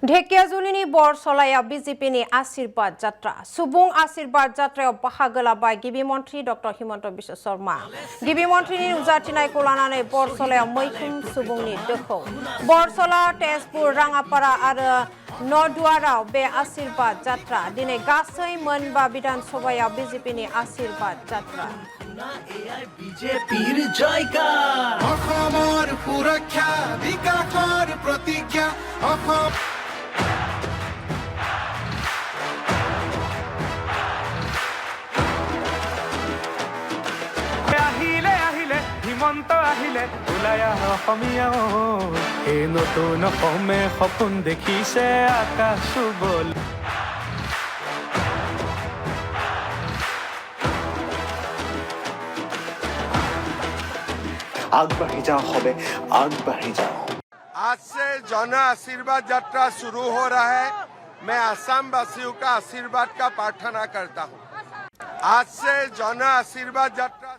ढेकियाजुलिनि बरचलाया बीजेपीनि आशीर्वाद यात्रा सुबुं आशीर्वाद यात्रायाव बाहागो लाबाय गिबि मन्त्री डॉ हिमन्त बिश्व शर्मा गिबि मन्त्रीनि नुजाथिनायखौ लानानै बरचलायाव मैखोम सुबुंनि दोहौ बरचला तेजपुर राङापारा आरो नदुवाराव बे आशीर्वाद यात्रा दिनै गासै मोनबा विधानसभायाव बीजेपीनि आशीर्वाद यात्रा বিজেপিৰ জয়গান অসমৰ সুৰক্ষা বিকাশৰ প্ৰতিজ্ঞা অসম আহিলে আহিলে হিমন্ত আহিলে ওলাই অসমীয়া এই নতুন অসমে সপোন দেখিছে আকাশ চুবল आगबाढ़ी जाओ होबे आगबाढ़ी जाओ। आज से जन आशीर्वाद यात्रा शुरू हो रहा है। मैं असम वासियों का आशीर्वाद का प्रार्थना करता हूँ। आज से जन आशीर्वाद यात्रा